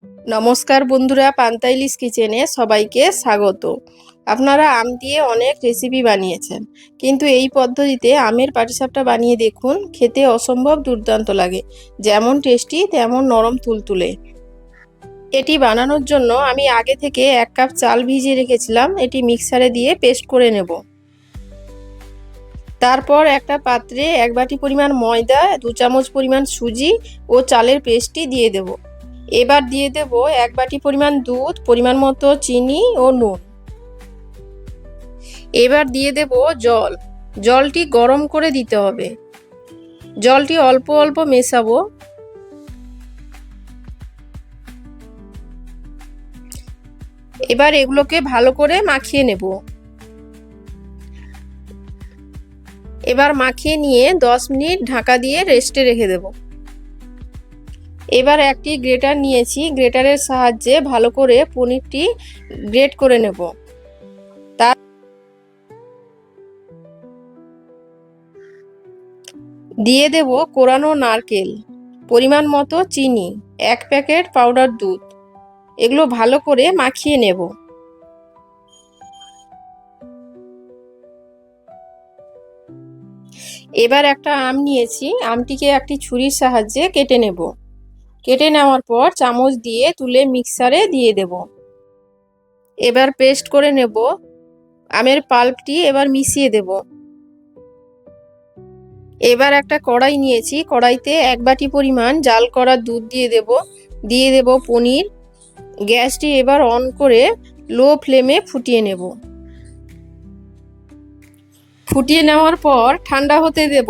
নমস্কার বন্ধুরা, পান্তা ইলিশ কিচেনে সবাইকে স্বাগত। আপনারা আম দিয়ে অনেক রেসিপি বানিয়েছেন, কিন্তু এই পদ্ধতিতে আমের পাটিসাপটা বানিয়ে দেখুন, খেতে অসম্ভব দুর্দান্ত লাগে। যেমন টেস্টি তেমন নরম তুলতুলে। এটি বানানোর জন্য আমি আগে থেকে 1 কাপ চাল ভিজিয়ে রেখেছিলাম। এটি মিক্সারে দিয়ে পেস্ট করে নেব। তারপর একটা পাত্রে 1 বাটি পরিমাণ ময়দা, 2 চামচ পরিমাণ সুজি ও চালের পেস্টটি দিয়ে দেব। এবার দিয়ে দেব 1 বাটি পরিমাণ দুধ, পরিমাণ মতো চিনি ও নুন। এবার দিয়ে দেব জল। জলটি গরম করে দিতে হবে। জলটি অল্প অল্প মেশাবো। এবার এগুলোকে ভালো করে মাখিয়ে নেব। এবার মাখিয়ে নিয়ে 10 মিনিট ঢাকা দিয়ে রেস্টে রেখে দেব। এবার একটি গ্রেটার নিয়েছি, গ্রেটারের সাহায্যে ভালো করে পনিরটি গ্রেট করে নেব। দিয়ে দেব কোরানো নারকেল, পরিমাণ মতো চিনি, 1 প্যাকেট পাউডার দুধ। এগুলো ভালো করে মাখিয়ে নেব। এবার একটা আম নিয়েছি, আমটিকে একটি ছুরির সাহায্যে কেটে নেব। কেটে নেওয়ার পর চামচ দিয়ে তুলে মিক্সারে দিয়ে দেব। এবার পেস্ট করে নেব। আমের পাল্পটি এবার মিশিয়ে দেব। এবার একটা কড়াই নিয়েছি, কড়াইতে 1 বাটি পরিমাণ জাল করা দুধ দিয়ে দেব পনির। গ্যাসটি এবার অন করে লো ফ্লেমে ফুটিয়ে নেব। ফুটিয়ে নেওয়ার পর ঠান্ডা হতে দেব।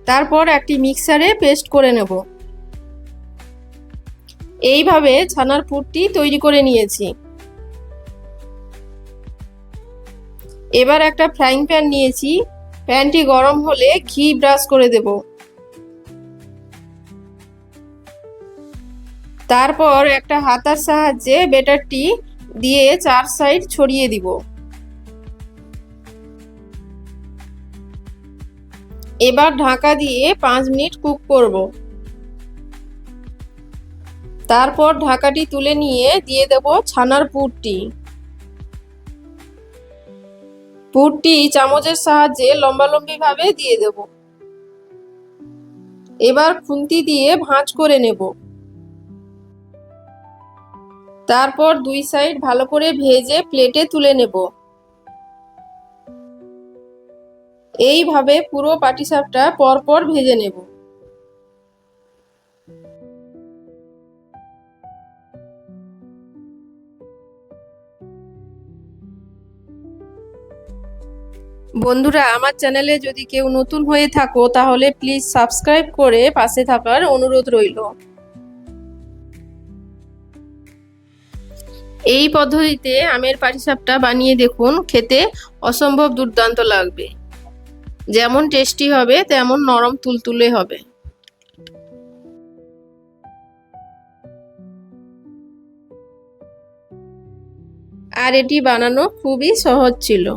তারপর একটি মিক্সারে পেস্ট করে নেব। এইভাবে ছানার পুরটি তৈরি করে নিয়েছি। এবার একটা ফ্রাইং প্যান নিয়েছি, প্যানটি গরম হলে ঘি ব্রাশ করে দেব। তারপর একটা হাতার সাহায্যে ব্যাটারটি দিয়ে 4 সাইড ছড়িয়ে দিব। এবার ঢাকা দিয়ে 5 মিনিট কুক করব। তারপর ঢাকাটি তুলে নিয়ে দিয়ে দেব ছানার পুরটি। পুরটি চামচের সাহায্যে লম্বালম্বি ভাবে দিয়ে দেব। এবার খুন্তি দিয়ে ভাঁজ করে নেব। তারপর 2 সাইড ভালো করে ভেজে প্লেটে তুলে নেব। এইভাবে পুরো পাটিসাপটা পরপর ভেজে নেব। বন্ধুরা, আমার চ্যানেলে যদি কেউ নতুন হয়ে থাকো তাহলে প্লিজ সাবস্ক্রাইব করে পাশে থাকার অনুরোধ রইল। এই পদ্ধতিতে আমের পাটিসাপটা বানিয়ে দেখুন, খেতে অসম্ভব দুর্দান্ত লাগবে। যেমন টেস্টি হবে তেমন নরম তুলতুলে হবে। আর এটি বানানো খুবই সহজ ছিল।